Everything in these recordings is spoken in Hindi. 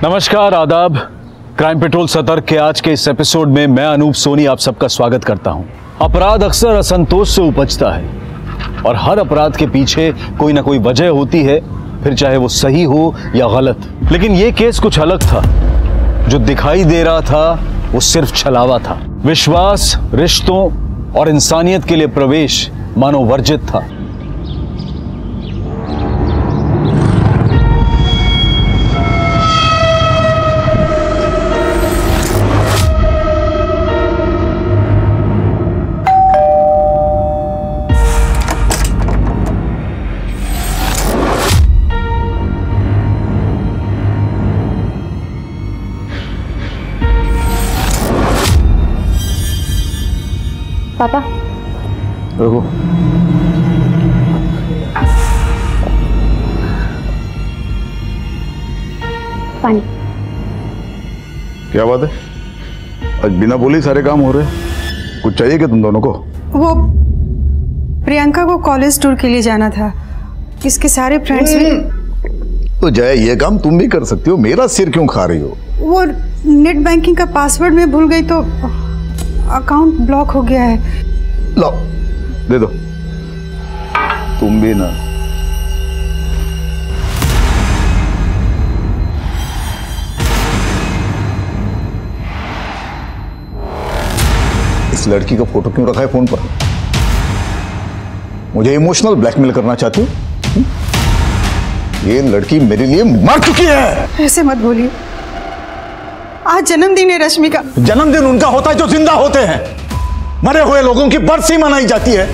नमस्कार, आदाब। क्राइम पेट्रोल सतर्क के आज के इस एपिसोड में मैं अनूप सोनी आप सबका स्वागत करता हूं। अपराध अक्सर असंतोष से उपजता है और हर अपराध के पीछे कोई ना कोई वजह होती है, फिर चाहे वो सही हो या गलत। लेकिन ये केस कुछ अलग था। जो दिखाई दे रहा था वो सिर्फ छलावा था। विश्वास, रिश्तों और इंसानियत के लिए प्रवेश मानो वर्जित था। पापा रुको। पानी। क्या बात है, आज बिना बोले सारे काम हो रहे हैं? कुछ चाहिए क्या तुम दोनों को? वो प्रियंका को कॉलेज टूर के लिए जाना था, इसके सारे फ्रेंड्स भी। तो जय, ये काम तुम भी कर सकती हो, मेरा सिर क्यों खा रही हो? वो नेट बैंकिंग का पासवर्ड मैं भूल गई तो अकाउंट ब्लॉक हो गया है। लो दे दो। तुम भी ना। इस लड़की का फोटो क्यों रखा है फोन पर? मुझे इमोशनल ब्लैकमेल करना चाहती हो? ये लड़की मेरे लिए मर चुकी है। ऐसे मत बोलिए, आज जन्मदिन है रश्मि का। जन्मदिन उनका होता है जो जिंदा होते हैं। मरे हुए लोगों की बरसी मनाई जाती है।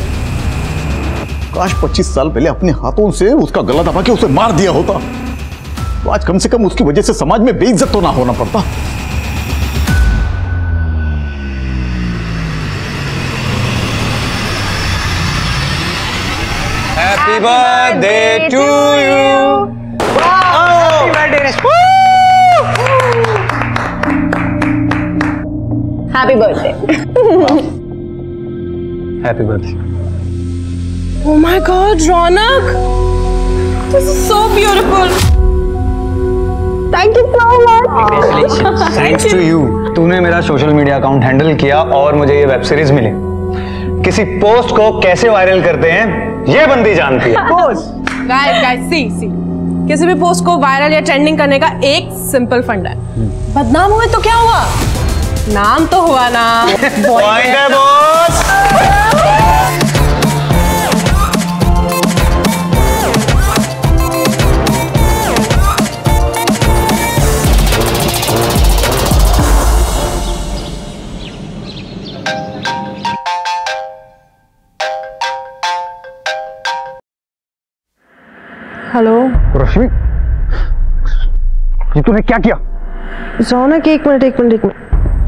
काश 25 साल पहले अपने हाथों से उसका गला दबा के उसे मार दिया होता, तो आज कम से कम उसकी वजह से समाज में बेइज्जत तो ना होना पड़ता। Happy birthday to you. Happy birthday. Happy birthday. Happy birthday. Oh my God, Raunak, this is so beautiful. Thank you so much. Thanks to you. तूने मेरा सोशल मीडिया अकाउंट हैंडल किया और मुझे ये वेब सीरीज मिली। किसी पोस्ट को कैसे वायरल करते हैं ये बंदी जानती है। पोस्ट गाइस सी किसी भी पोस्ट को वायरल या ट्रेंडिंग करने का एक सिंपल फंडा है। बदनाम हुए तो क्या हुआ, नाम तो हुआ ना। पॉइंट है बॉस। हेलो रश्मि, ये तूने क्या किया? रौनक, एक मिनट,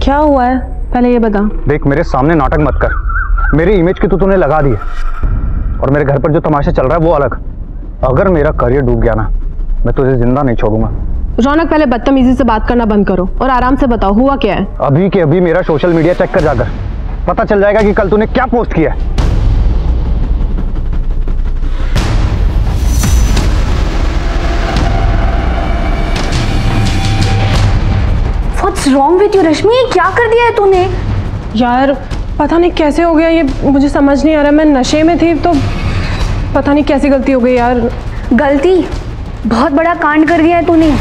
क्या हुआ है पहले ये बता। देख, मेरे सामने नाटक मत कर। मेरी इमेज की तो तूने लगा दी है और मेरे घर पर जो तमाशा चल रहा है वो अलग। अगर मेरा करियर डूब गया ना, मैं तुझे जिंदा नहीं छोड़ूंगा। रौनक, पहले बदतमीजी से बात करना बंद करो और आराम से बताओ हुआ क्या है। अभी के अभी मेरा सोशल मीडिया चेक कर जाकर, पता चल जाएगा कि कल तूने क्या पोस्ट किया है। What's wrong with you, रश्मि? ये क्या कर दिया है तूने? यार पता नहीं कैसे हो गया ये, मुझे समझ नहीं आ रहा। मैं नशे में थी तो पता नहीं कैसी गलती हो गई यार। गलती? बहुत बड़ा कांड कर दिया है तूने।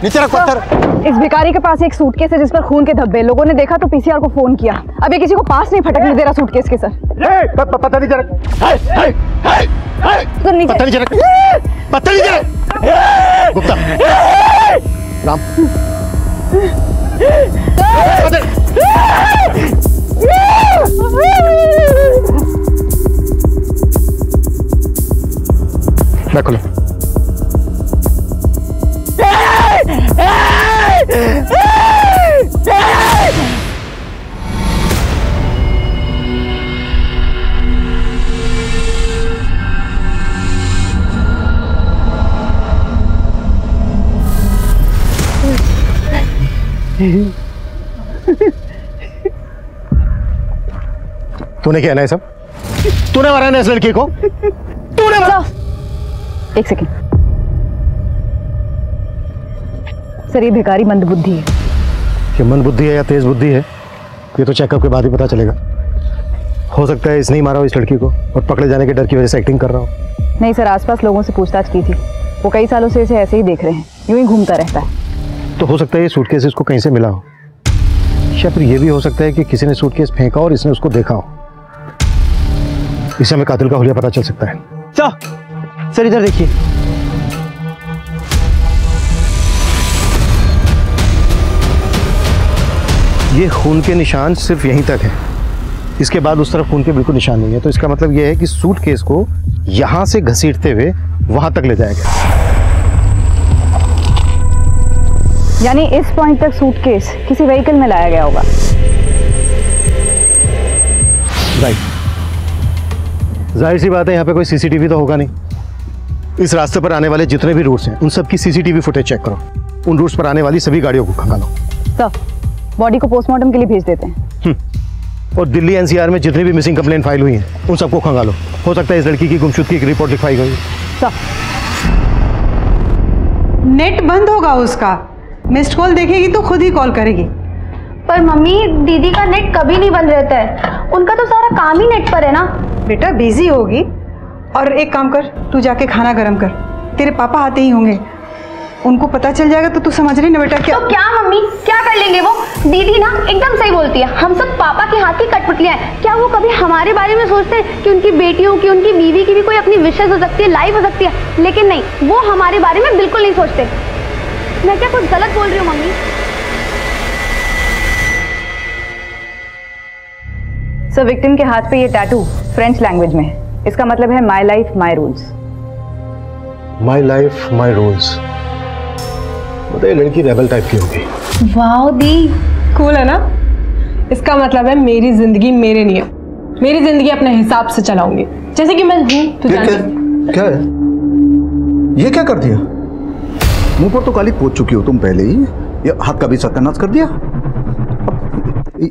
नीचे रख पत्थर। इस भिखारी के पास एक सूटकेस है जिस पर खून के धब्बे। लोगों ने देखा तो पीसीआर को फोन किया। अब ये किसी को पास नहीं फटकने दे रहा सूटकेस के सर। पत्थर नीचे रख। पत्थर नीचे रख। पत्थर नीचे रख। गुप्ता राम मैं खोलो। तूने क्या है ना सब? तूने मारा ना इस लड़की को? तूने मारा? एक सेकेंड सर, ये भिखारी मंदबुद्धि है। ये मंदबुद्धि है या तेज बुद्धि है ये तो चेकअप के बाद ही पता चलेगा। हो सकता है इसने ही मारा हो इस लड़की को और पकड़े जाने के डर की वजह से एक्टिंग कर रहा हो। नहीं सर, आसपास लोगों से पूछताछ की थी, वो कई सालों से इसे ऐसे ही देख रहे हैं, यूं ही घूमता रहता है। तो हो सकता है ये सूटकेस इसको कहीं से मिला हो, या फिर ये भी हो सकता है कि किसी ने सूटकेस फेंका और इसने उसको देखा हो। इससे हमें कातिल का हुलिया पता चल सकता है। सर इधर देखिए। ये खून के निशान सिर्फ यहीं तक है, इसके बाद उस तरफ खून के बिल्कुल निशान नहीं है। तो इसका मतलब यह है कि सूटकेस को यहां से घसीटते हुए वहां तक ले जाया गया। यानी इस पॉइंट तक सूटकेस किसी व्हीकल में लाया गया होगा। राइट। जाहिर सी बात है यहाँ पे कोई सीसीटीवी तो होगा नहीं। इस रास्ते पर आने वाले जितने भी रूट्स हैं उन सब की सीसीटीवी फुटेज चेक करो। उन रूट्स पर आने वाली सभी गाड़ियों को खंगालो। सर, बॉडी को पोस्टमार्टम के लिए भेज देते हैं। और दिल्ली एनसीआर में जितनी भी मिसिंग कंप्लेंट फाइल हुई हैं उन सबको खंगालो। हो सकता है इस लड़की की गुमशुदगी की रिपोर्ट लिखवाई गई। सर, नेट बंद होगा उसका, मिस्ड कॉल देखेगी तो खुद ही कॉल करेगी। पर मम्मी, दीदी का नेट कभी नहीं बंद रहता है, उनका तो सारा काम ही नेट पर है ना। बेटा बिजी होगी। और एक काम कर, तू जाके खाना गर्म कर, तेरे पापा आते ही होंगे, उनको पता चल जाएगा तो तू समझ रही ना बेटा। क्या तो क्या मम्मी, क्या कर लेंगे वो? दीदी ना एकदम सही बोलती है, हम सब पापा के हाथ की कठपुतलियां हैं। क्या वो कभी हमारे बारे में सोचते हैं कि उनकी बेटियों की, उनकी बीवी की भी कोई अपनी विशेष हो सकती है, लाइफ हो सकती है? लेकिन नहीं, वो हमारे बारे में बिल्कुल नहीं सोचते। मैं क्या कुछ गलत बोल रही हूँ मम्मी? सर, विक्टिम के हाथ पे ये टैटू फ्रेंच लैंग्वेज में है। इसका मतलब है my life my rules. My life my rules. बताइए लड़की रेबल टाइप की होगी। वाओ दी, कूल है ना? इसका मतलब है मेरी जिंदगी मेरे नियम, मेरी जिंदगी अपने हिसाब से चलाऊंगी, जैसे कि मैं हूँ। तू जानती क्या है ये? क्या कर दिया? मुंह पर तो काली पोत चुकी हो तुम पहले ही, ये हाथ का भी सत्यानाश कर दिया।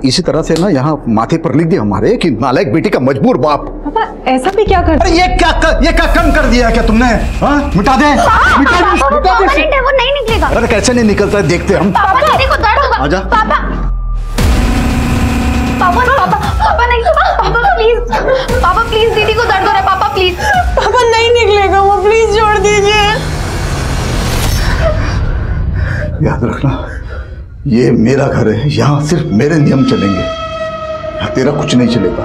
इसी तरह से ना यहाँ माथे पर लिख दिया हमारे कि नालायक बेटी का मजबूर बाप। पापा ऐसा भी क्या कर? अरे ये क्या कम कर दिया क्या तुमने? हाँ, मिटा दे, मिटा दे। वो नहीं निकलेगा। अरे कैसे नहीं निकलता है, देखते हम। पापा, दीदी को दर्द होगा। आजा। पापा, पापा, पापा, पापा नहीं, पापा प्लीज, पापा प्लीज, दीदी को दर्द हो रहा है, पापा प्लीज। पापा नहीं निकलेगा वो, प्लीज छोड़ दीजिए। याद रखना, ये मेरा घर है, यहाँ सिर्फ मेरे नियम चलेंगे, यहाँ तेरा कुछ नहीं चलेगा।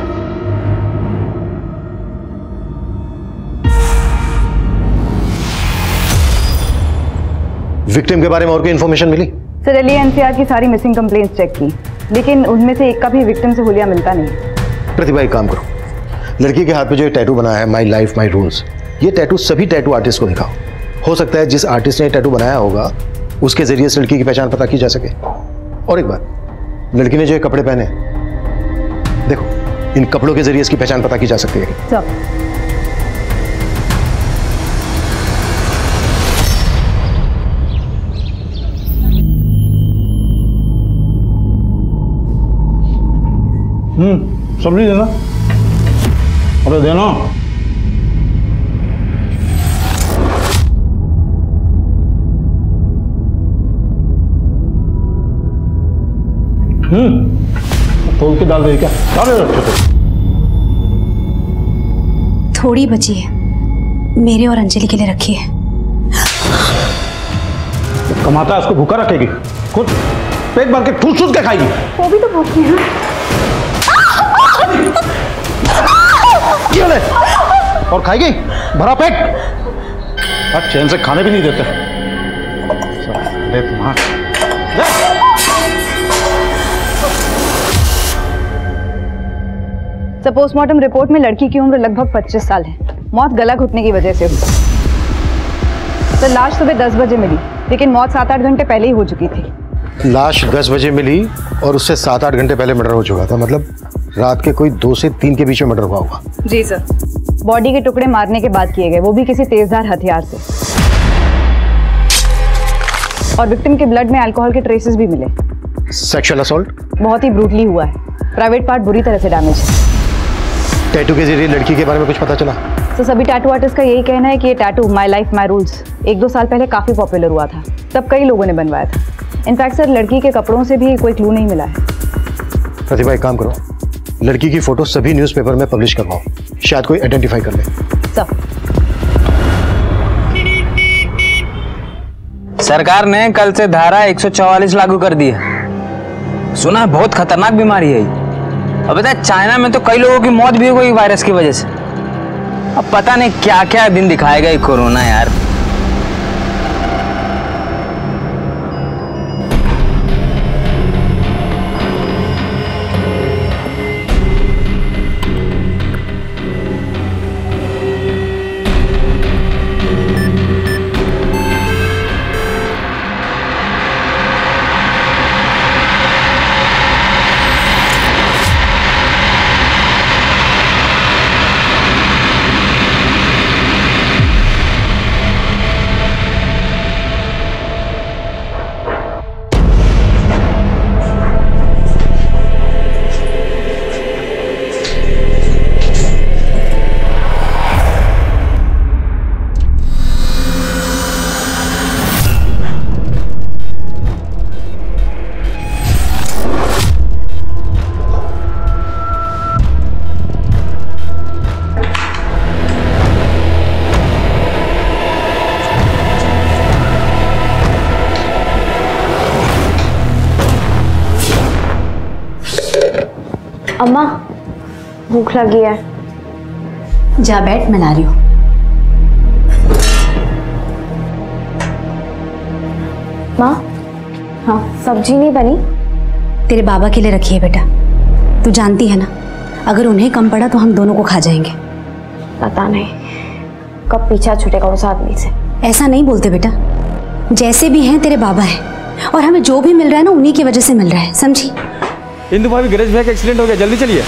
विक्टिम के बारे में और कोई इन्फॉर्मेशन मिली? सर, दिल्ली एनसीआर की सारी मिसिंग कंप्लेंट्स चेक की, लेकिन उनमें से एक का भी विक्टिम से हुलिया मिलता नहीं। प्रतिभा, एक काम करो, लड़की के हाथ पे जो टैटू बनाया है माई लाइफ माई रूल्स, ये टैटू सभी टैटू आर्टिस्ट को दिखाओ। हो सकता है जिस आर्टिस्ट ने टैटू बनाया होगा उसके जरिए इस लड़की की पहचान पता की जा सके। और एक बात, लड़की ने जो ये कपड़े पहने, देखो इन कपड़ों के जरिए इसकी पहचान पता की जा सकती है। सर, सब्जी देना। अरे देना। तोल के डाल दे क्या? डाल दे। थोड़ी बची है, मेरे और अंजलि के लिए रखी है। कमाता है उसको भूखा रखेगी, खुद पेट भर के ठूस ठूस के खाएगी। वो भी तो भूखी है। ये ले, और खाएगी भरा पेट, और चैन से खाने भी नहीं देते। ले तुम्हारा पोस्टमार्टम रिपोर्ट में लड़की की उम्र लगभग 25 साल है। मौत गला घुटने की वजह से हुई। सर, लाश सुबह 10 बजे मिली, लेकिन मौत 7-8 घंटे पहले ही हो चुकी थी। लाश 10 बजे मिली और उससे 7-8 घंटे पहले मर्डर हो चुका था, मतलब रात के कोई 2 से 3 के बीच में मर्डर हुआ होगा। जी सर। बॉडी के टुकड़े मारने के बाद किए गए, वो भी किसी तेजधार हथियार से। और विक्टिम के ब्लड में अल्कोहल के ट्रेसेस भी मिले। सेक्सुअल असॉल्ट बहुत ही ब्रूटली हुआ है। प्राइवेट पार्ट बुरी तरह से डैमेज है। टैटू के जरिए लड़की के बारे में कुछ पता चला? तो सभी टैटू आर्टिस्ट का यही कहना है कि ये tattoo my life my rules 1-2 साल पहले काफ़ी पॉपुलर हुआ था। तब कई लोगों ने बनवाया था। इनफैक्ट सर, लड़की के कपड़ों से भी कोई क्लू नहीं मिला है। प्रतिभा, एक काम करो, लड़की की फोटो सभी न्यूज़पेपर में पब्लिश करवाओ, शायद कोई आइडेंटिफाई कर ले। सब सरकार ने कल से धारा 144 लागू कर दी है। सुना है बहुत खतरनाक बीमारी है ये। अब बता, चाइना में तो कई लोगों की मौत भी हो गई वायरस की वजह से। अब पता नहीं क्या क्या दिन दिखाएगा ये कोरोना यार। अम्मा, भूख लगी है। जा बैठ, मैं ला रही हूँ। माँ, हाँ, सब्जी नहीं बनी? तेरे बाबा के लिए रखी है बेटा। तू जानती है ना, अगर उन्हें कम पड़ा तो हम दोनों को खा जाएंगे। पता नहीं कब पीछा छूटेगा उस आदमी से। ऐसा नहीं बोलते बेटा, जैसे भी हैं तेरे बाबा हैं, और हमें जो भी मिल रहा है ना उन्हीं की वजह से मिल रहा है, समझी? इंदु भाभी, गणेश भैया का एक्सीडेंट हो गया, जल्दी चलिए।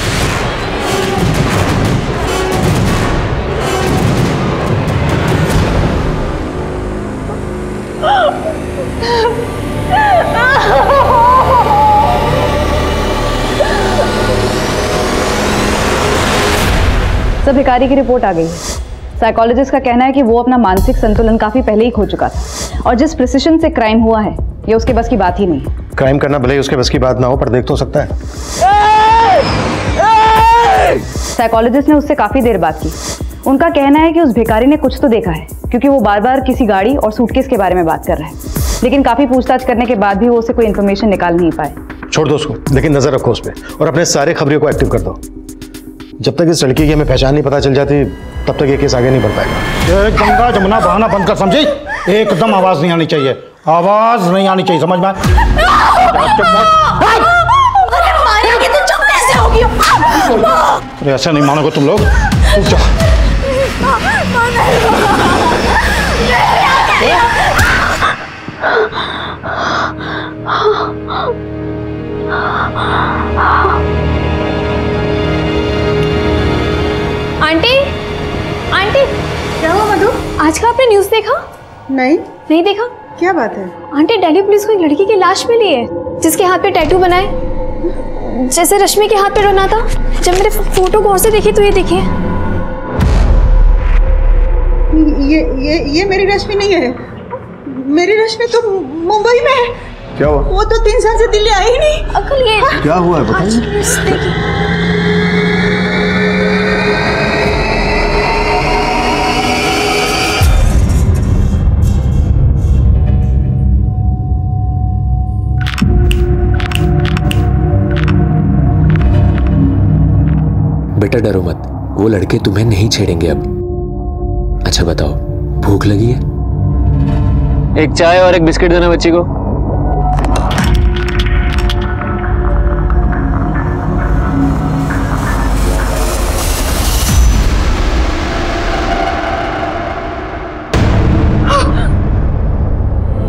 सब भिखारी की रिपोर्ट आ गई है। साइकोलॉजिस्ट का कहना है कि वो अपना मानसिक संतुलन काफी पहले ही खो चुका था, और जिस प्रिसिशन से क्राइम हुआ है ये उसके बस की बात ही नहीं है। क्राइम करना भले ही उसके बस की बात ना हो, पर देख तो सकता है। साइकोलॉजिस्ट ने उससे काफी देर बात की। उनका कहना है कि उस भिखारी ने कुछ तो देखा है, क्योंकि वो बार बार किसी गाड़ी और सूटकेस के बारे में बात कर रहा है, लेकिन काफी पूछताछ करने के बाद भी वो उससे कोई इन्फॉर्मेशन निकाल नहीं पाए। छोड़ दो उसको, लेकिन नजर रखो उस पर, और अपने सारे खबरियों को एक्टिव कर दो। जब तक इस लड़की की हमें पहचान नहीं पता चल जाती, तब तक ये केस आगे नहीं बढ़ पाएगा। ये गंगा जमुना बहाना बंद कर, समझी? एकदम आवाज नहीं आनी चाहिए, आवाज नहीं आनी चाहिए, समझ में? अरे ऐसा नहीं मानोगे तुम लोग। आंटी, आंटी, क्या हुआ मधु? आज का आपने न्यूज़ देखा? नहीं देखा? क्या बात है? आंटी, दिल्ली पुलिस को एक लड़की की लाश मिली है जिसके हाथ पे टैटू बनाए, जैसे रश्मि के हाथ पे बना था। जब मेरे फोटो गौर से देखी तो ये देखिए। ये मेरी रश्मि नहीं है। मेरी रश्मि तो मुंबई में है। क्या हुआ? वो तो 3 साल से दिल्ली आई ही नहीं। अंकल, ये क्या हुआ है बताइए। बेटा डरो मत, वो लड़के तुम्हें नहीं छेड़ेंगे अब। अच्छा बताओ, भूख लगी है? एक चाय और एक बिस्किट देना बच्ची को।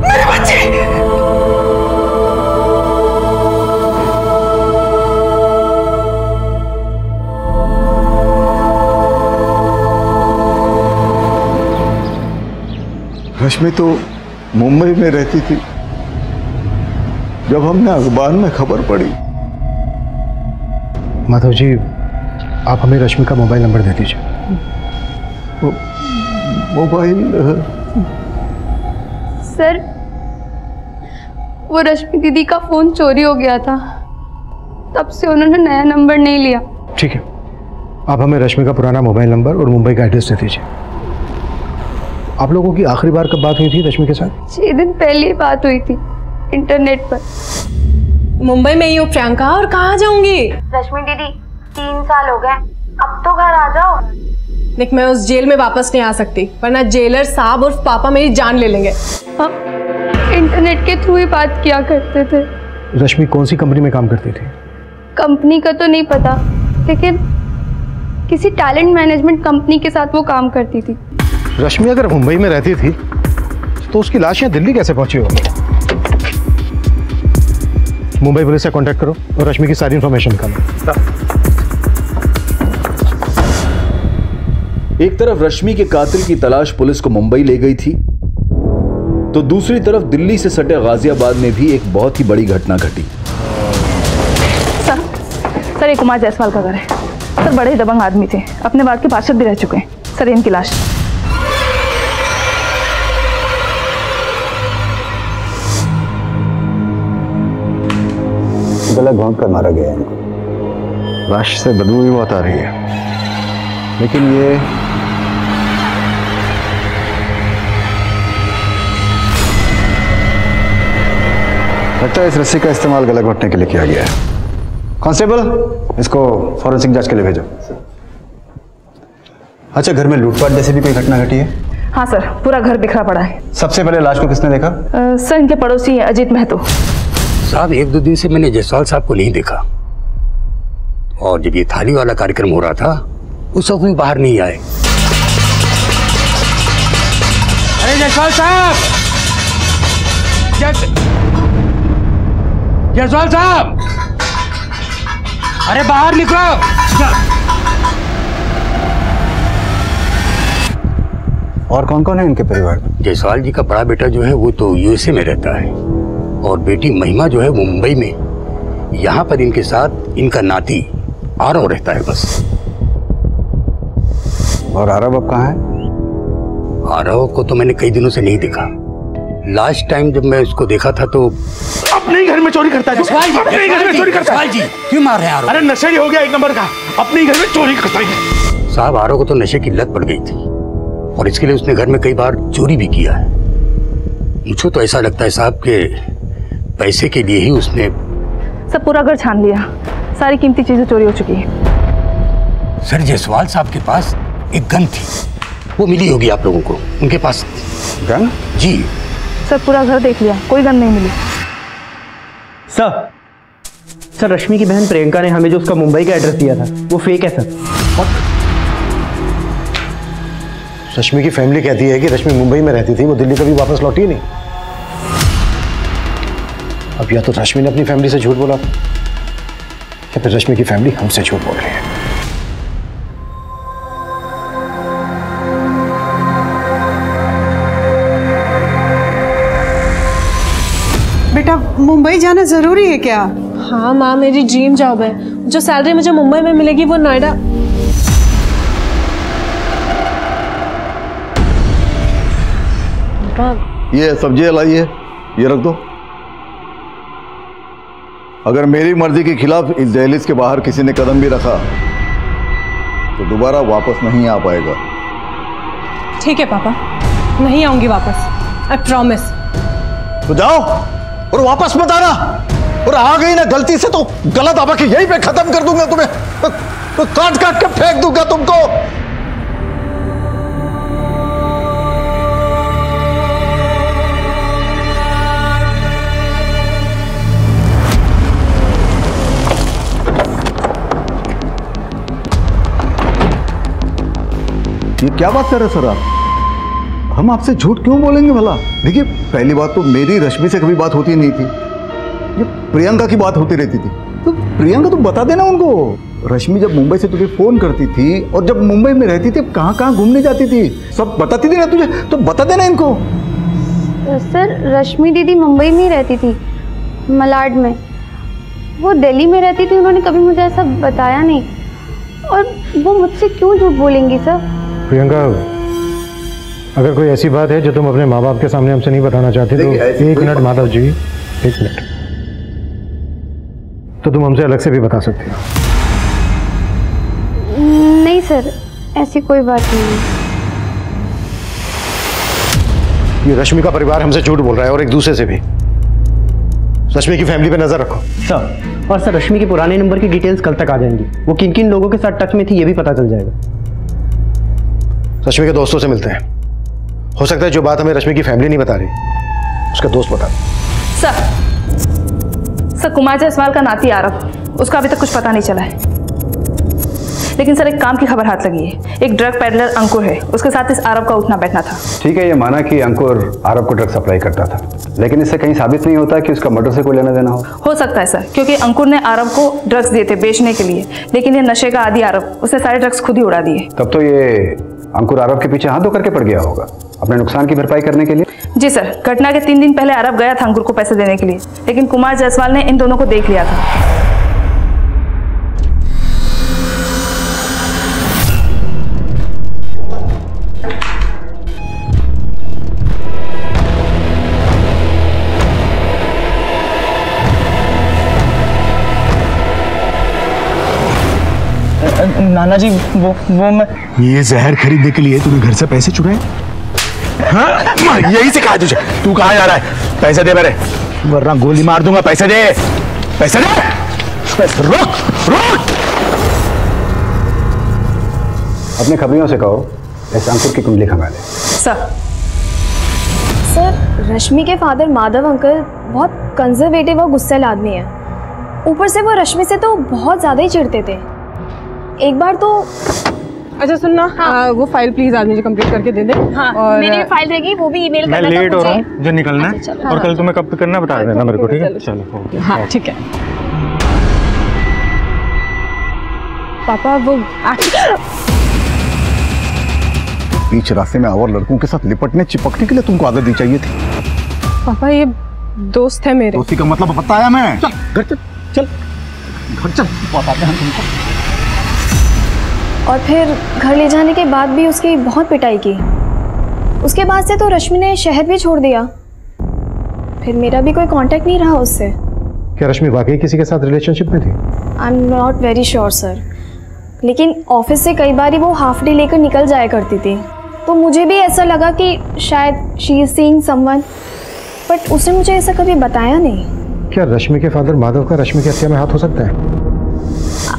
मेरे बच्चे! रश्मि तो मुंबई में रहती थी। जब हमने अखबार में खबर पड़ी। माधव जी, आप हमें रश्मि का मोबाइल नंबर दे दीजिए। मोबाइल? सर, वो रश्मि दीदी का फोन चोरी हो गया था, तब से उन्होंने नया नंबर नहीं लिया। ठीक है, आप हमें रश्मि का पुराना मोबाइल नंबर और मुंबई का एड्रेस दे दीजिए। आप लोगों की आखिरी बार कब बात हुई थी रश्मि के साथ? 6 दिन पहले बात हुई थी इंटरनेट पर। मुंबई में ही हो प्रियंका, और कहाँ जाऊंगी? रश्मि दीदी 3 साल हो गए, अब तो घर आ जाओ। देख, मैं उस जेल में वापस नहीं आ सकती, वरना जेलर साहब और पापा मेरी जान ले लेंगे। हम इंटरनेट के थ्रू ही बात किया करते थे। रश्मि कौन सी कंपनी में काम करती थी? कंपनी का तो नहीं पता, लेकिन किसी टैलेंट मैनेजमेंट कंपनी के साथ वो काम करती थी। रश्मि अगर मुंबई में रहती थी तो उसकी लाश यहाँ दिल्ली कैसे पहुंची होगी? मुंबई पुलिस से कांटेक्ट करो और रश्मि की सारी इंफॉर्मेशन निकालो। एक तरफ रश्मि के कातिल की तलाश पुलिस को मुंबई ले गई थी, तो दूसरी तरफ दिल्ली से सटे गाजियाबाद में भी एक बहुत ही बड़ी घटना घटी। सर, ये कुमार जायसवाल का घर है। सर, बड़े ही दबंग आदमी थे, अपने वार्ड के पार्षद भी रह चुके हैं। सर, इनकी लाश। गला घोंट कर मारा गया इनको। लाश से बदबू भी बहुत आ रही है, लेकिन ये लगता है इस रस्सी का इस्तेमाल गला घोंटने के लिए किया गया है। कांस्टेबल, इसको फॉरेंसिक जांच के लिए भेजो। अच्छा, घर में लूटपाट जैसी भी कोई घटना घटी है? हाँ सर, पूरा घर बिखरा पड़ा है। सबसे पहले लाश को किसने देखा? सर, इनके पड़ोसी अजीत महतो। साहब, 1-2 दिन से मैंने जायसवाल साहब को नहीं देखा, और जब ये थाली वाला कार्यक्रम हो रहा था उस वक्त भी बाहर नहीं आए। अरे जायसवाल साहब! जायसवाल साहब! अरे बाहर निकलो! और कौन कौन है इनके परिवार में? जायसवाल जी का बड़ा बेटा जो है वो तो यूएसए में रहता है, और बेटी महिमा जो है वो मुंबई में। यहाँ पर इनके साथ इनका नाती आरव रहता है बस। और आरव अब कहाँ है? आरव को तो मैंने कई दिनों से नहीं देखा। लास्ट टाइम जब मैं उसको देखा था तो अपने ही घर में चोरी करता है। अपने ही घर में चोरी करता है। जी, क्यों मार रहे हैं आरव? अरे नशे ही हो गया 1 नंबर का, अपने ही घर में चोरी करता है। साहब, आरव को तो नशे की लत पड़ गई थी, और इसके लिए उसने घर में कई बार चोरी भी किया है। मुझे तो ऐसा लगता है साहब के पैसे के लिए ही उसने सब पूरा घर छान लिया, सारी कीमती चीजें चोरी हो चुकी है। सर, जायसवाल साहब के पास एक गन थी, वो मिली होगी आप लोगों को। उनके पास गन? जी सर, पूरा घर देख लिया, कोई गन नहीं मिली। सर, रश्मि की बहन प्रियंका ने हमें जो उसका मुंबई का एड्रेस दिया था वो फेक है सर। रश्मि की फैमिली कहती है कि रश्मि मुंबई में रहती थी, वो दिल्ली कभी वापस लौटी नहीं। अब या तो रश्मि ने अपनी फैमिली से झूठ बोला या फिर रश्मि की फैमिली हमसे झूठ बोल रही है। बेटा, मुंबई जाना जरूरी है क्या? हाँ माँ, मेरी ड्रीम जॉब है। जो सैलरी मुझे मुंबई में मिलेगी वो नोएडा। ये सब्जियां लाई है, ये रख दो। अगर मेरी मर्जी के खिलाफ इस दहलीज के बाहर किसी ने कदम भी रखा तो दोबारा वापस नहीं आ पाएगा। ठीक है पापा, नहीं आऊंगी वापस, आई प्रॉमिस। तो जाओ और वापस मत आना, और आ गई ना गलती से तो गलत आवा के यहीं पे खत्म कर दूंगा तुम्हें। तो काट काट के फेंक दूंगा तुमको। ये क्या बात कर रहे सर आप? हम आपसे झूठ क्यों बोलेंगे भला? देखिए, पहली बात तो मेरी रश्मि से कभी बात होती नहीं थी, ये प्रियंका की बात होती रहती थी। तो प्रियंका तो बता देना उनको। रश्मि जब मुंबई से तुझे फोन करती थी और जब मुंबई में रहती थी कहाँ कहाँ घूमने जाती थी सब बताती थी ना तुझे, तो बता देना इनको। सर रश्मि दीदी मुंबई में ही रहती थी, मलाड में। वो दिल्ली में रहती थी, उन्होंने कभी मुझे ऐसा बताया नहीं। और वो मुझसे क्यों झूठ बोलेंगी सर? प्रियंका, अगर कोई ऐसी बात है जो तुम अपने माँ बाप के सामने हमसे नहीं बताना चाहते तो एक मिनट माधव जी, एक मिनट, तो तुम हमसे अलग से भी बता सकते हो। नहीं सर, ऐसी कोई बात नहीं। ये रश्मि का परिवार हमसे झूठ बोल रहा है और एक दूसरे से भी। रश्मि की फैमिली पे नजर रखो सर। और सर, रश्मि के पुराने नंबर की डिटेल्स कल तक आ जाएंगी। वो किन किन लोगों के साथ टच में थी ये भी पता चल जाएगा। रश्मि के दोस्तों से मिलते हैं, हो सकता है जो बात हमें रश्मि की फैमिली नहीं बता रही उसका दोस्त बता। सर कुमार जायसवाल का नाती आरव, उसका अभी तक कुछ पता नहीं चला है। लेकिन सर एक काम की खबर हाथ लगी है। एक ड्रग पेडलर अंकुर है, उसके साथ इस आरव का उठना बैठना था। ठीक है, ये माना कि अंकुर आरव को ड्रग सप्लाई करता था, लेकिन इससे कहीं साबित नहीं होता कि उसका मर्डर से कोई लेना देना हो सकता है सर, क्योंकि अंकुर ने आरव को ड्रग्स दिए थे बेचने के लिए, लेकिन ये नशे का आदी आरव, उसने सारे ड्रग्स खुद ही उड़ा दिए। तब तो ये अंकुर आरव के पीछे हाथ धो करके पड़ गया होगा अपने नुकसान की भरपाई करने के लिए। जी सर, घटना के 3 दिन पहले आरव गया था अंकुर को पैसे देने के लिए, लेकिन कुमार जायसवाल ने इन दोनों को देख लिया था। नाना जी, वो मैं ये जहर खरीदने के लिए तूने घर से पैसे चुराए? हाँ, यही से कहा तुझे। तू कहाँ जा रहा है? पैसे दे मेरे, वरना गोली मार दूंगा। पैसे दे, पैसे दे, पैसे। रोक रोक। अपने खबरियों से कहो इस अंकुर की कुंडली खंगा ले। सर रश्मि के फादर माधव अंकल बहुत कंजर्वेटिव और गुस्सैल आदमी है। ऊपर से वो रश्मि से तो बहुत ज्यादा ही चिढ़ते थे। एक बार तो अच्छा सुनना, वो फाइल प्लीज आज मुझे कंप्लीट करके दे दे। हाँ, और मेरी फाइल रहेगी, वो भी ईमेल करना था मुझे। मैं लेट हो रहा हूँ, मुझे निकलना है। और कल तुम्हें कब करना बता देना मेरे को, ठीक है? चलो। हाँ ठीक है पापा। वो बीच रास्ते में और लड़कों के साथ लिपटने चिपकने के लिए तुमको आदत दी चाहिए थी। पापा ये दोस्त है मेरे। दोस्ती का मतलब बताया मैं। चल घर चल, चल घर चल, बताते हैं तुमको। और फिर घर ले जाने के बाद भी उसकी बहुत पिटाई की। उसके बाद से तो रश्मि ने शहर भी छोड़ दिया। फिर मेरा भी कोई कांटेक्ट नहीं रहा उससे। क्या रश्मि वाकई किसी के साथ रिलेशनशिप में थी? I am not very sure sir, लेकिन ऑफिस से कई बार वो हाफ डे लेकर निकल जाया करती थी, तो मुझे भी ऐसा लगा कि शायद she is seeing someone, but उसने मुझे ऐसा कभी बताया नहीं। क्या रश्मि के फादर माधव का रश्मि की हत्या में हाथ हो सकता है?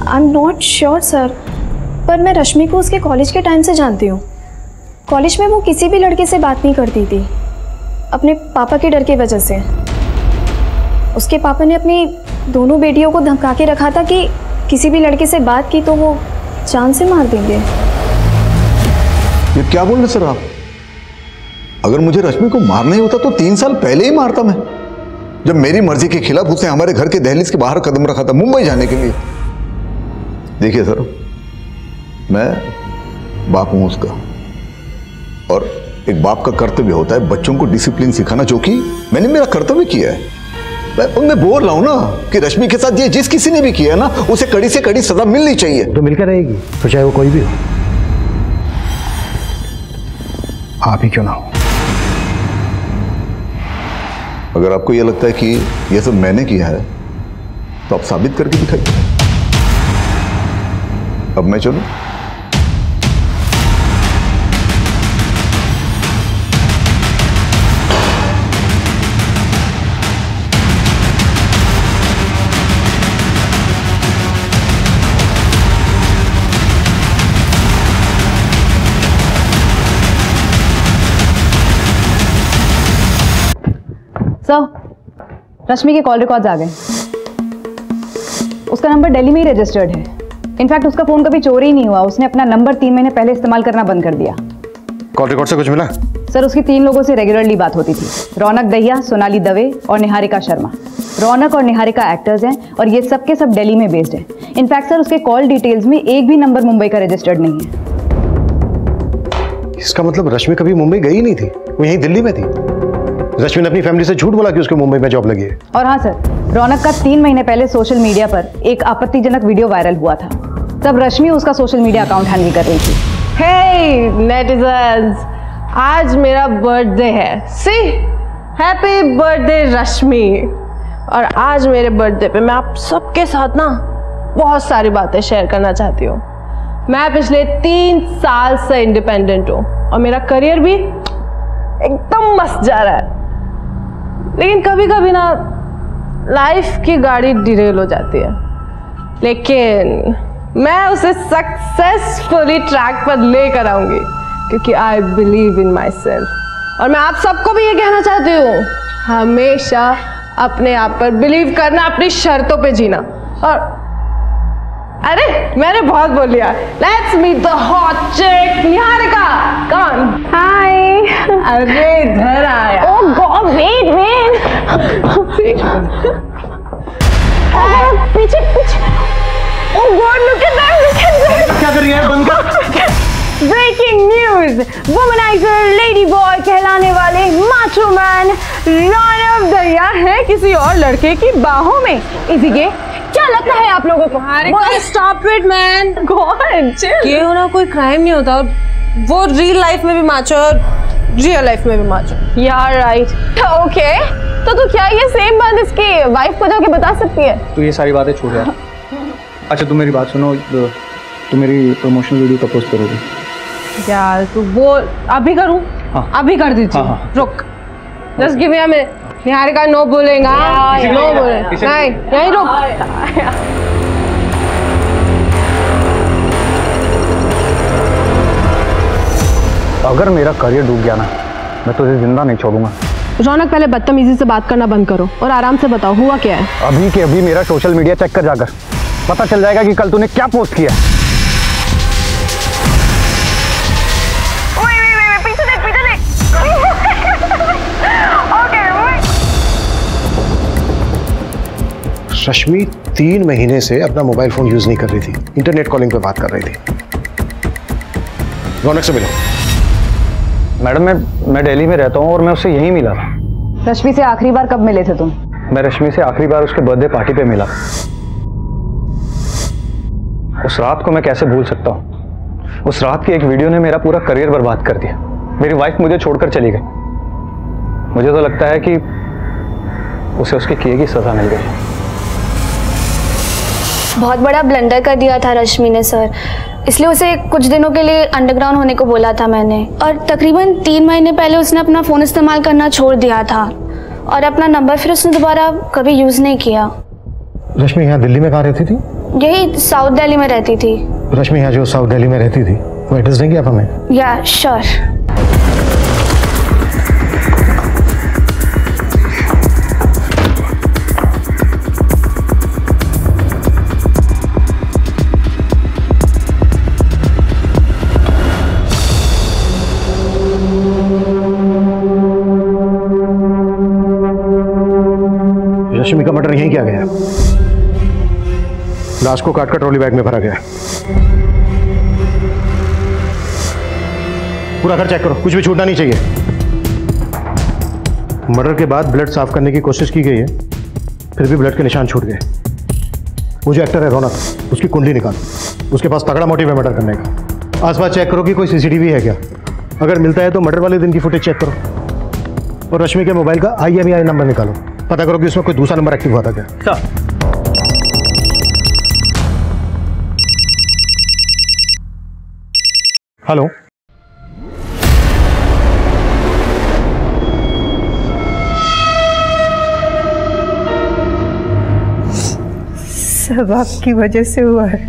I am not sure sir, पर मैं रश्मि को उसके कॉलेज के टाइम से जानती हूँ। कॉलेज में वो किसी भी लड़के से बात नहीं करती थी, अपने पापा के डर की वजह से। उसके पापा ने अपनी दोनों बेटियों को धमका के रखा था कि किसी भी लड़के से बात की तो वो जान से मार देंगे। ये क्या बोल रहे सर आप? अगर मुझे रश्मि को मारना ही होता तो 3 साल पहले ही मारता मैं, जब मेरी मर्जी के खिलाफ उसने हमारे घर के दहलीज के बाहर कदम रखा था मुंबई जाने के लिए। देखिए सर, मैं बाप हूं उसका, और एक बाप का कर्तव्य होता है बच्चों को डिसिप्लिन सिखाना, जो कि मैंने मेरा कर्तव्य किया है। मैं बोल रहा हूं ना कि रश्मि के साथ ये जिस किसी ने भी किया है ना, उसे कड़ी से कड़ी सजा मिलनी चाहिए। तो मिलकर रहेगी, तो चाहे वो कोई भी हो, आप ही क्यों ना हो। अगर आपको यह लगता है कि यह सब मैंने किया है तो आप साबित करके दिखाइए। अब मैं चलूं? सर, रश्मि के कॉल रिकॉर्ड्स आ गए। उसका नंबर दिल्ली में ही रजिस्टर्ड है। इनफैक्ट उसका फोन कभी चोरी ही नहीं हुआ। उसने अपना नंबर 3 महीने पहले इस्तेमाल करना बंद कर दिया। कॉल रिकॉर्ड से कुछ मिला? सर, उसकी 3 लोगों से रेगुलरली बात होती थी। रौनक दहिया, सोनाली दवे और निहारिका शर्मा। रौनक और निहारिका एक्टर्स हैं और ये सब के सब दिल्ली में बेस्ड हैं। इनफैक्ट सर, उसके कॉल डिटेल्स में एक भी नंबर मुंबई का रजिस्टर्ड नहीं है। इसका मतलब रश्मि कभी मुंबई गई नहीं थी, वो यहीं दिल्ली में थी। रश्मि ने अपनी फैमिली से झूठ बोला कि उसको मुंबई में जॉब लगी है। और हाँ सर, रौनक का 3 महीने पहले सोशल मीडिया पर एक आपत्तिजनक वीडियो वायरल हुआ था। तब रश्मि उसका सोशल मीडिया अकाउंट हैंडल कर रही थी। हे नेटिजन्स, आज मेरा बर्थडे है। सी, हैप्पी बर्थडे रश्मि। और आज मेरे बर्थडे पे मैं आप सबके साथ ना बहुत सारी बातें शेयर करना चाहती हूँ। मैं पिछले 3 साल से इंडिपेंडेंट हूँ और मेरा करियर भी एकदम मस्त जा रहा है। लेकिन कभी कभी ना लाइफ की गाड़ी डिरेल हो जाती है, लेकिन मैं उसे सक्सेसफुली ट्रैक पर लेकर आऊंगी क्योंकि I believe in my self. और मैं आप सबको भी ये कहना चाहती हूँ, हमेशा अपने आप पर बिलीव करना, अपनी शर्तों पे जीना। और अरे मैंने बहुत बोल लिया। लेट्स मीट द हॉट चिक निहारिका। कौन? हाय। अरे इधर आया। Oh god, wait wait. पीछे पीछे। Oh god, look at that, look at that. क्या कर रही है? बंद कर। Breaking news, womanizer lady boy कहलाने वाले माचो मैन रौनक दहिया है किसी और लड़के की बाहों में। इसी के क्या लगता है आप लोगों को? Stop it man, God chill. ये होना कोई क्राइम नहीं होता। वो रियल लाइफ में भी माचो और रियल लाइफ में भी माचो। यार राइट, ओके। तो क्या ये सेम बात इसकी वाइफ को जाके बता सकती है? तो ये सारी बातें छोड़ यार। अच्छा तुम मेरी बात सुनो, तो मेरी प्रमोशनल वीडियो कब पोस्ट करोगी? यार तो वो अभी करूं? हाँ। अभी कर दीजिए। हाँ। रुक, just give me a minute. Niharika no बोलेगा, नो बोलेगा, नहीं यहीं रुक। अगर मेरा करियर डूब गया ना, मैं तुझे जिंदा नहीं छोड़ूंगा। रौनक, पहले बदतमीजी से बात करना बंद करो और आराम से बताओ हुआ क्या है। अभी के अभी मेरा सोशल मीडिया चेक कर जाकर, पता चल जाएगा कि कल तूने क्या पोस्ट किया। पीछे देख, पीछे देख। रश्मि 3 महीने से अपना मोबाइल फोन यूज नहीं कर रही थी, इंटरनेट कॉलिंग पे बात कर रही थी। रौनक से मिलो। मैडम मैं दिल्ली में रहता हूँ और मैं उससे यहीं मिला था। रश्मि से आखिरी बार कब मिले थे तुम? मैं रश्मि से आखिरी बार उसके बर्थडे पार्टी पे मिला। उस रात को मैं कैसे भूल सकता हूँ? उस रात की एक वीडियो ने मेरा पूरा करियर बर्बाद कर दिया। मेरी वाइफ मुझे छोड़कर चली गई। मुझे तो लगता है कि उसे उसके किए की सजा मिल गई। बहुत बड़ा ब्लंडर कर दिया था रश्मि ने सर, इसलिए उसे कुछ दिनों के लिए अंडरग्राउंड होने को बोला था मैंने। और तकरीबन 3 महीने पहले उसने अपना फ़ोन इस्तेमाल करना छोड़ दिया था और अपना नंबर फिर उसने दोबारा कभी यूज़ नहीं किया। रश्मि यहाँ दिल्ली में कहाँ रहती थी? यही साउथ दिल्ली में रहती थी। रश्मि यहाँ जो साउथ दिल्ली में रहती थी वो एड्रेस देंगे आप हमें? या श्योर। रश्मि का मर्डर यहीं किया गया। लाश को काटकर ट्रॉली बैग में भरा गया। पूरा घर चेक करो, कुछ भी छूटना नहीं चाहिए। मर्डर के बाद ब्लड साफ करने की कोशिश की गई है, फिर भी ब्लड के निशान छूट गए। वो जो एक्टर है रौनक, उसकी कुंडली निकालो, उसके पास तगड़ा मोटिव है मर्डर करने का। आसपास चेक करो कि कोई सीसीटीवी है क्या। अगर मिलता है तो मर्डर वाले दिन की फुटेज चेक करो और रश्मि के मोबाइल का IMEI नंबर निकालो, पता करो कि उसमें कोई दूसरा नंबर एक्टिव हुआ था क्या। हेलो, सब आपकी वजह से हुआ है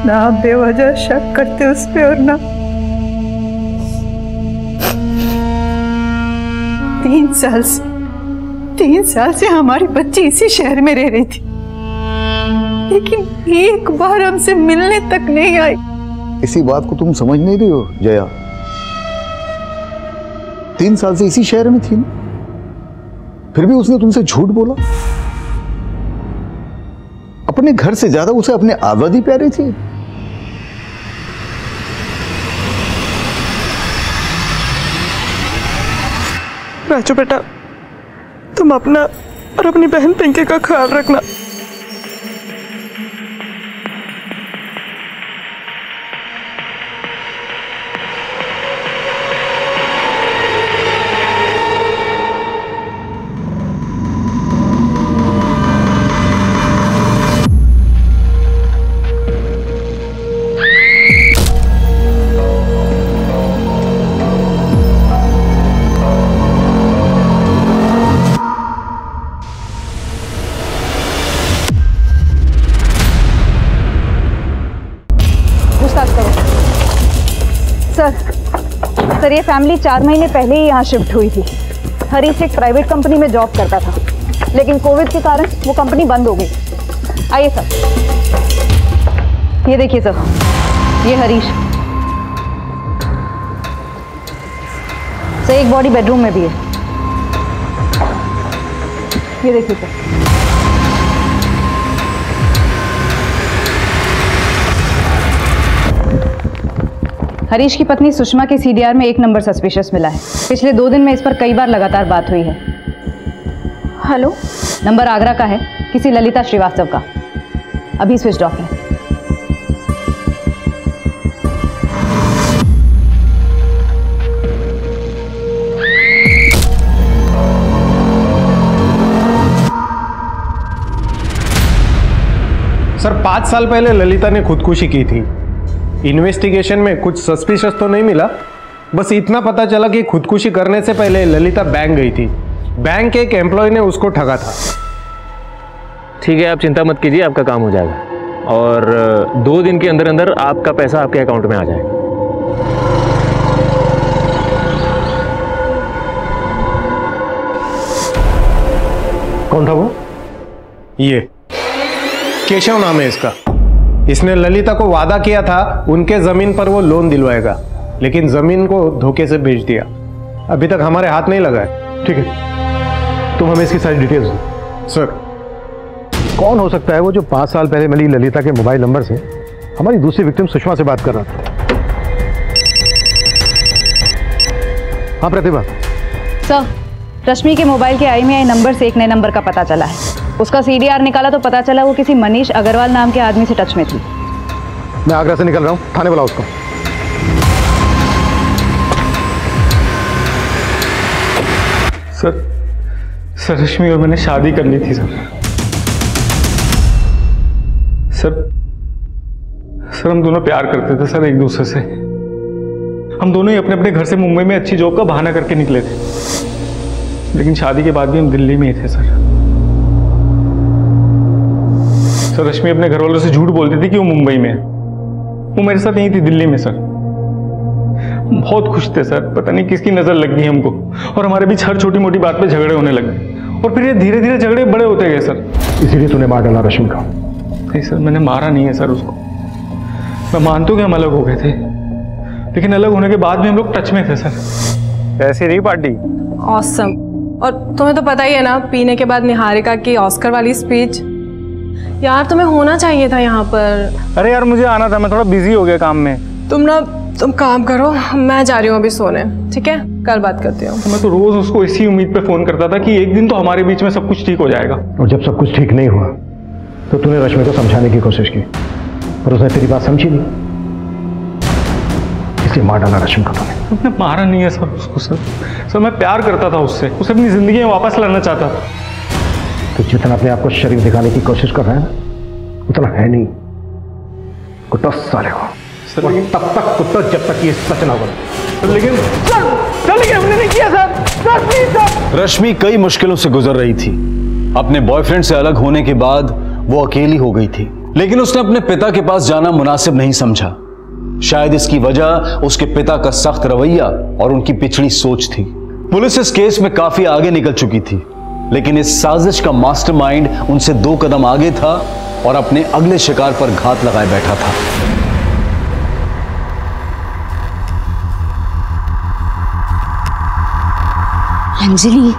ना। आप बेवजह शक करते उस पे और ना 3 3 साल से हमारी बच्ची इसी शहर में रह रही थी, लेकिन एक बार हमसे मिलने तक नहीं आई। इसी बात को तुम समझ नहीं रही हो जया? 3 साल से इसी शहर में थी ना, फिर भी उसने तुमसे झूठ बोला। अपने घर से ज्यादा उसे अपने आजादी प्यारी थी। राजू बेटा, तुम अपना और अपनी बहन पिंकी का ख्याल रखना। सर, ये फैमिली 4 महीने पहले ही यहाँ शिफ्ट हुई थी। हरीश एक प्राइवेट कंपनी में जॉब करता था, लेकिन कोविड के कारण वो कंपनी बंद हो गई। आइए सर, ये देखिए सर, ये हरीश। सर, एक बॉडी बेडरूम में भी है। ये देखिए सर। हरीश की पत्नी सुषमा के सीडीआर में 1 नंबर सस्पिशियस मिला है। पिछले 2 दिन में इस पर कई बार लगातार बात हुई है। हेलो, नंबर आगरा का है, किसी ललिता श्रीवास्तव का। अभी स्विच ऑफ है। सर, 5 साल पहले ललिता ने खुदकुशी की थी। इन्वेस्टिगेशन में कुछ सस्पिशियस तो नहीं मिला, बस इतना पता चला कि खुदकुशी करने से पहले ललिता बैंक गई थी। बैंक के एक एम्प्लॉय ने उसको ठगा था। ठीक है, आप चिंता मत कीजिए, आपका काम हो जाएगा और 2 दिन के अंदर अंदर आपका पैसा आपके अकाउंट में आ जाएगा। कौन था वो? ये केशव नाम है इसका। इसने ललिता को वादा किया था उनके जमीन पर वो लोन दिलवाएगा, लेकिन जमीन को धोखे से बेच दिया। अभी तक हमारे हाथ नहीं लगा है। ठीक है, तुम हमें इसकी सारी डिटेल्स दो। सर, कौन हो सकता है वो जो 5 साल पहले मिली ललिता के मोबाइल नंबर से हमारी दूसरी विक्टिम सुषमा से बात कर रहा था? हाँ प्रतिभा। सर, रश्मि के मोबाइल के IMEI नंबर से एक नए नंबर का पता चला है। उसका CDR निकाला तो पता चला वो किसी मनीष अग्रवाल नाम के आदमी से टच में थी। मैं आगरा से निकल रहा हूँ, थाने बुलाओ उसको। सर, रश्मि और मैंने शादी कर ली थी सर। सर, हम दोनों प्यार करते थे सर एक दूसरे से। हम दोनों ही अपने अपने घर से मुंबई में अच्छी जॉब का बहाना करके निकले थे, लेकिन शादी के बाद भी हम दिल्ली में ही थे सर। सर, रश्मि अपने घर वालों से झूठ बोलती थी कि वो मुंबई में है। वो मेरे साथ नहीं थी, दिल्ली में सर। बहुत खुश थे सर, पता नहीं किसकी नजर लग गई हमको और हमारे बीच हर छोटी मोटी बात पे झगड़े होने लगे और फिर ये धीरे धीरे झगड़े बड़े होते गए सर। इसीलिए तूने मार डाला रश्मि को? नहीं सर, मैंने मारा नहीं है सर उसको। मैं मानता हूँ कि हम अलग हो गए थे, लेकिन अलग होने के बाद भी हम लोग टच में थे सर। ऐसी रही पार्टी? ऑसम। और तुम्हें तो पता ही है ना, पीने के बाद निहारिका की ऑस्कर वाली स्पीच। यार, तुम्हें होना चाहिए था यहाँ पर। अरे यार, मुझे आना था, मैं थोड़ा बिजी हो गया काम में। तुम काम करो, मैं जा रही हूँ अभी सोने। ठीक है, कल बात करती हूँ। मैं तो रोज उसको इसी उम्मीद पे फोन करता था कि एक दिन तो हमारे बीच में सब कुछ ठीक हो जाएगा। और जब सब कुछ ठीक नहीं हुआ तो तूने रश्मि को समझाने की कोशिश की, पर उसने तेरी बात समझी नहीं, इसलिए मार डाला रश्मि को तूने। मैंने मारा नहीं है सर उसको। सर, मैं प्यार करता था उससे, उसे अपनी जिंदगी में वापस लाना चाहता था। तो जितना अपने आप को शरीफ दिखाने की कोशिश कर रहा है ना, उतना है नहीं। कुत्ता साले हो सर, लेकिन तब तक कुत्ता जब तक ये सच ना बोले। लेकिन सर, हमने नहीं किया सर। रश्मि कई मुश्किलों से गुजर रही थी। अपने बॉयफ्रेंड से अलग होने के बाद वो अकेली हो गई थी, लेकिन उसने अपने पिता के पास जाना मुनासिब नहीं समझा। शायद इसकी वजह उसके पिता का सख्त रवैया और उनकी पिछड़ी सोच थी। पुलिस इस केस में काफी आगे निकल चुकी थी, लेकिन इस साजिश का मास्टरमाइंड उनसे 2 कदम आगे था और अपने अगले शिकार पर घात लगाए बैठा था। अंजलि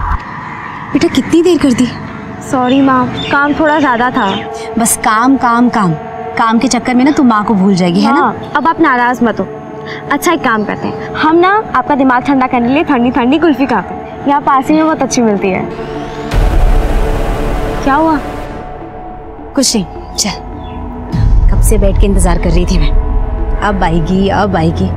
बेटा कितनी देर कर दी? सॉरी माँ, काम थोड़ा ज्यादा था। बस काम काम काम काम के चक्कर में ना तुम माँ को भूल जाएगी, है ना? अब आप नाराज मत हो। अच्छा एक काम करते हैं, हम ना आपका दिमाग ठंडा करने के लिए ठंडी ठंडी कुल्फी खाते हैं, यहाँ पास ही में बहुत अच्छी मिलती है। क्या हुआ? कुछ नहीं, चल। कब से बैठ के इंतजार कर रही थी मैं, अब आएगी अब आएगी।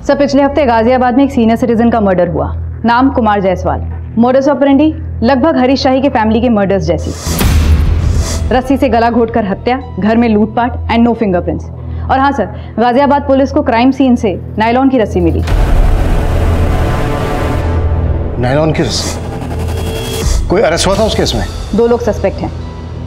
सर पिछले हफ्ते गाजियाबाद में एक सीनियर सिटीजन का मर्डर हुआ। नाम कुमार जायसवाल। मोडस ऑपरेंडी लगभग हरीश शाही के फैमिली के मर्डर्स जैसी। रस्सी से गला घोटकर हत्या, घर में लूटपाट एंड नो फिंगरप्रिंट्स। और हाँ सर, गाजियाबाद पुलिस को क्राइम सीन से नायलॉन की रस्सी मिली। नायलॉन की रस्सी? कोई अरेस्ट हुआ था उस केस में? 2 लोग सस्पेक्ट हैं।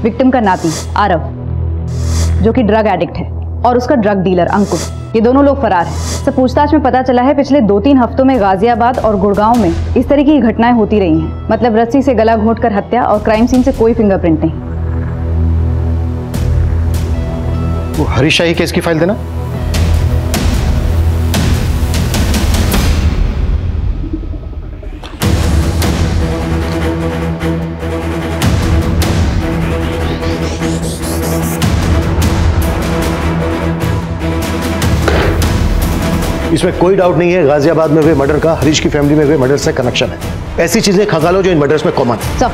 विक्टिम का नाती आरव जो कि ड्रग एडिक्ट है और उसका ड्रग डीलर अंकुर, ये दोनों लोग फरार हैं। सब पूछताछ में पता चला है पिछले 2-3 हफ्तों में गाजियाबाद और गुड़गांव में इस तरह की घटनाएं होती रही हैं। मतलब रस्सी से गला घोंटकर हत्या और क्राइम सीन से कोई फिंगरप्रिंट नहीं। वो हरीश शाही केस की फाइल देना। इसमें कोई डाउट नहीं है गाजियाबाद में हुए मर्डर का हरीश की फैमिली में हुए मर्डर से कनेक्शन है। ऐसी चीजें खंगालो जो इन मर्डर्स में कॉमन है। सब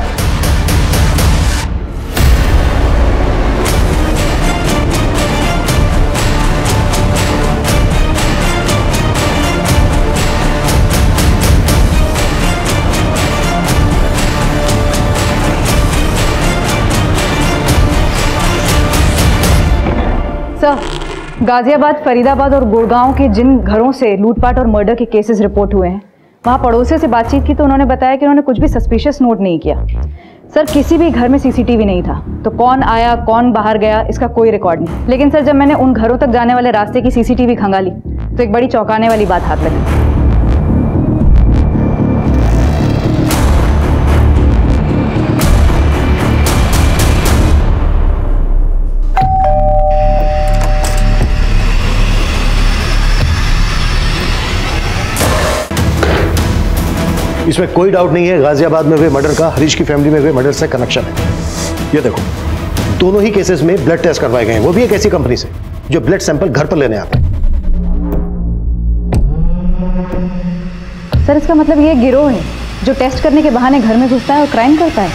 सर गाजियाबाद, फरीदाबाद और गुड़गांव के जिन घरों से लूटपाट और मर्डर के केसेस रिपोर्ट हुए हैं, वहाँ पड़ोसियों से बातचीत की तो उन्होंने बताया कि उन्होंने कुछ भी सस्पिशियस नोट नहीं किया। सर किसी भी घर में सीसीटीवी नहीं था, तो कौन आया कौन बाहर गया इसका कोई रिकॉर्ड नहीं। लेकिन सर जब मैंने उन घरों तक जाने वाले रास्ते की सीसीटीवी खंगाली तो एक बड़ी चौंकाने वाली बात हाथ लगी। इसमें कोई डाउट नहीं है गाजियाबाद में हुए मर्डर का हरीश की फैमिली में हुए मर्डर से कनेक्शन है। ये देखो, दोनों ही केसेस में ब्लड टेस्ट करवाए गए हैं, वो भी एक ऐसी कंपनी से जो ब्लड सैंपल घर पर लेने आते हैं। सर इसका मतलब ये गिरोह है जो टेस्ट करने के बहाने घर में घुसता है और क्राइम करता है।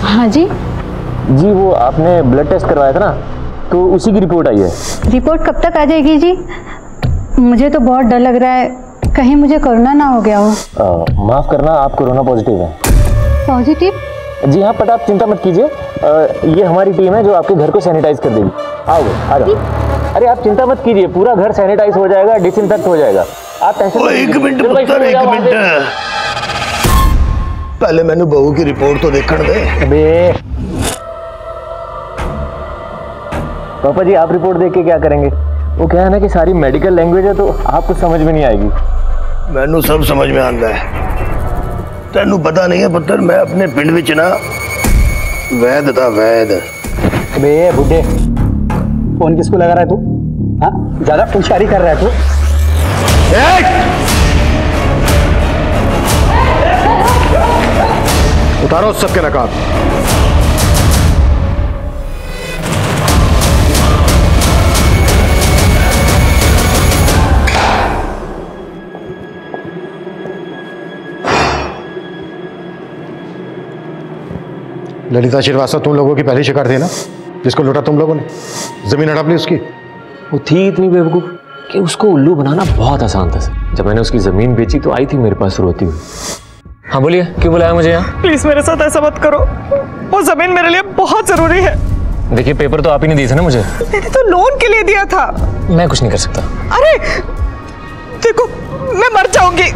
हाँ जी जी, वो आपने ब्लड टेस्ट करवाया था ना, तो उसी की रिपोर्ट आई है। रिपोर्ट कब तक आ जाएगी जी? मुझे तो बहुत डर लग रहा है, कहीं मुझे कोरोना ना हो गया हो। माफ करना, आप कोरोना पॉजिटिव हैं। पॉजिटिव? जी हाँ, पर आप चिंता मत कीजिए, ये हमारी टीम है जो आपके घर को सैनिटाइज कर देगी। आओगे, आ जाओ। अरे आप चिंता मत कीजिए, पूरा घर सैनिटाइज हो जाएगा, डिसइंफेक्ट हो जाएगा। आप टेंशन एक मिनट पुत्र, एक मिनट, पहले मैंने बहू की रिपोर्ट तो देखने दे। अबे पापा जी, आप रिपोर्ट देख के क्या करेंगे? वो क्या है ना कि सारी मेडिकल लैंग्वेज है, तो आपको समझ में नहीं आएगी। मैनू सब समझ में आता है। तेनू पता नहीं है पुत्र, मैं अपने पिंड विच ना वैद था, वैद। बे बुड्ढे, फोन किसको लगा रहा है तू? हाँ, ज्यादा होशियारी कर रहा है तू। उतारो सबके नकाब। ललिता श्रीवास्तव तुम लोगों की पहली शिकार थी ना, जिसको लूटा तुम लोगों ने, जमीन हड़प ली उसकी। वो थी इतनी बेवकूफ कि उसको उल्लू बनाना बहुत आसान था सर। जब मैंने उसकी जमीन बेची तो आई थी मेरे पास रोती हुई। हाँ बोलिए, क्यों बुलाया मुझे यहाँ? प्लीज मेरे साथ ऐसा मत करो, वो जमीन मेरे लिए बहुत जरूरी है। देखिए, पेपर तो आप ही ने दिए थे ना मुझे। मैंने तो लोन के लिए दिया था। मैं कुछ नहीं कर सकता। अरे देखो, मैं मर जाऊंगी।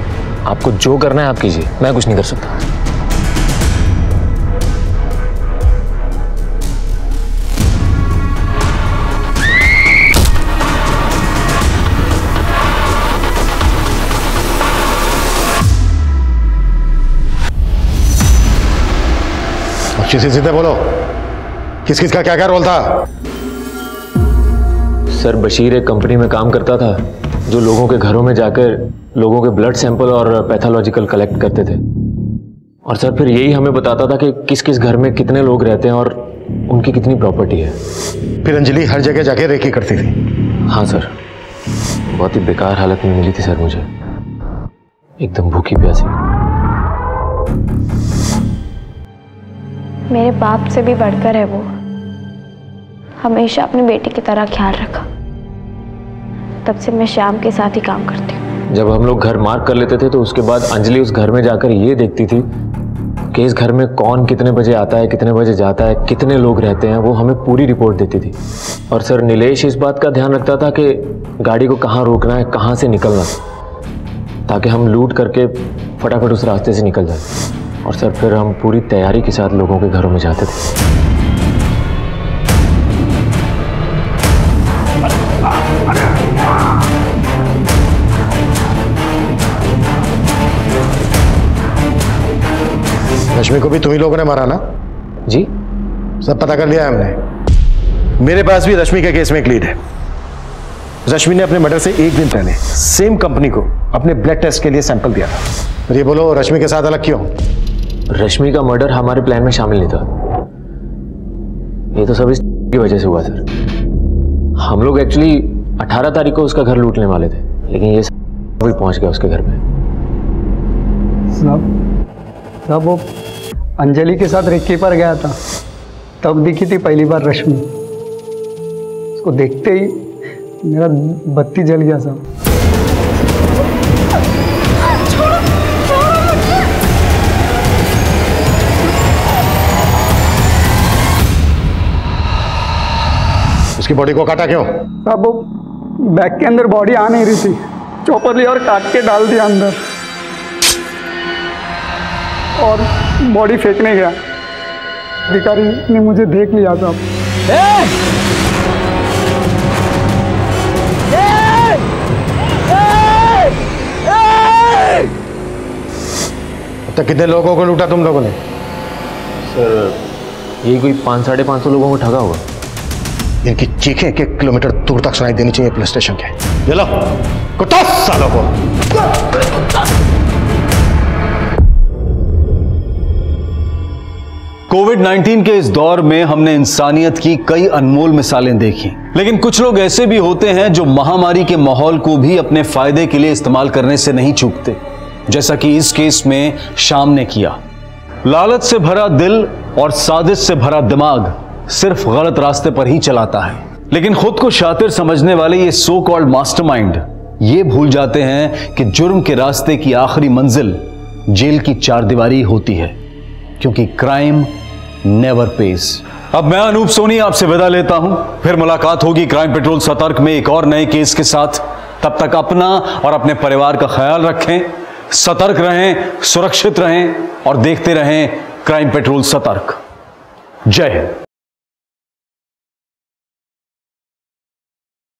आपको जो करना है आप कीजिए, मैं कुछ नहीं कर सकता। सीधे सीधे बोलो, किस किस का क्या क्या रोल था? सर बशीर एक कंपनी में काम करता था जो लोगों के घरों में जाकर लोगों के ब्लड सैंपल और पैथोलॉजिकल कलेक्ट करते थे, और सर फिर यही हमें बताता था कि किस किस घर में कितने लोग रहते हैं और उनकी कितनी प्रॉपर्टी है। फिर अंजलि हर जगह जाके रेकी करती थी? हाँ सर, बहुत ही बेकार हालत में मिली थी सर मुझे, एकदम भूखी प्यासी। मेरे बाप से भी बढ़कर है वो, हमेशा अपनी बेटी की तरह ख्याल रखा। तब से मैं श्याम के साथ ही काम करती हूँ। जब हम लोग घर मार्क कर लेते थे तो उसके बाद अंजलि उस घर में जाकर ये देखती थी कि इस घर में कौन कितने बजे आता है, कितने बजे जाता है, कितने लोग रहते हैं, वो हमें पूरी रिपोर्ट देती थी। और सर नीलेश इस बात का ध्यान रखता था कि गाड़ी को कहाँ रोकना है, कहाँ से निकलना, ताकि हम लूट करके फटाफट उस रास्ते से निकल जाए। और सर फिर हम पूरी तैयारी के साथ लोगों के घरों में जाते थे। रश्मि को भी तुम ही लोगों ने मारा ना? जी सब पता कर लिया है हमने। मेरे पास भी रश्मि के केस में एक लीड है। रश्मि ने अपने मर्डर से एक दिन पहले सेम कंपनी को अपने ब्लड टेस्ट के लिए सैंपल दिया था। और ये बोलो रश्मि के साथ अलग क्यों? रश्मि का मर्डर हमारे प्लान में शामिल नहीं था, ये तो सब इसकी वजह से हुआ सर। हम लोग एक्चुअली 18 तारीख को उसका घर लूटने वाले थे, लेकिन ये भी पहुंच गया उसके घर पे। साहब वो अंजलि के साथ रेकी पर गया था, तब दिखी थी पहली बार रश्मि। उसको देखते ही मेरा बत्ती जल गया साहब। उसकी बॉडी को काटा क्यों? साहब वो बैग के अंदर बॉडी आ नहीं रही थी, चॉपर लिया और काट के डाल दिया अंदर और बॉडी फेंकने गया। अधिकारी ने मुझे देख लिया साहब। अब तक कितने लोगों को लूटा तुम लोगों ने? सर यही कोई 500-550 लोगों को ठगा होगा। इनकी चीखें 1 किलोमीटर दूर तक सुनाई देनी चाहिए पुलिस स्टेशन के। ये लो कुत्ता सालों को। कोविड-19 के इस दौर में हमने इंसानियत की कई अनमोल मिसालें देखी, लेकिन कुछ लोग ऐसे भी होते हैं जो महामारी के माहौल को भी अपने फायदे के लिए इस्तेमाल करने से नहीं चूकते, जैसा कि इस केस में श्याम ने किया। लालच से भरा दिल और साजिश से भरा दिमाग सिर्फ गलत रास्ते पर ही चलाता है, लेकिन खुद को शातिर समझने वाले ये सो कॉल्ड मास्टरमाइंड ये भूल जाते हैं कि जुर्म के रास्ते की आखिरी मंजिल जेल की चारदीवारी होती है, क्योंकि क्राइम नेवर पेज। अब मैं अनूप सोनी आपसे विदा लेता हूं, फिर मुलाकात होगी क्राइम पेट्रोल सतर्क में एक और नए केस के साथ। तब तक अपना और अपने परिवार का ख्याल रखें, सतर्क रहें, सुरक्षित रहें और देखते रहें क्राइम पेट्रोल सतर्क। जय हिंद।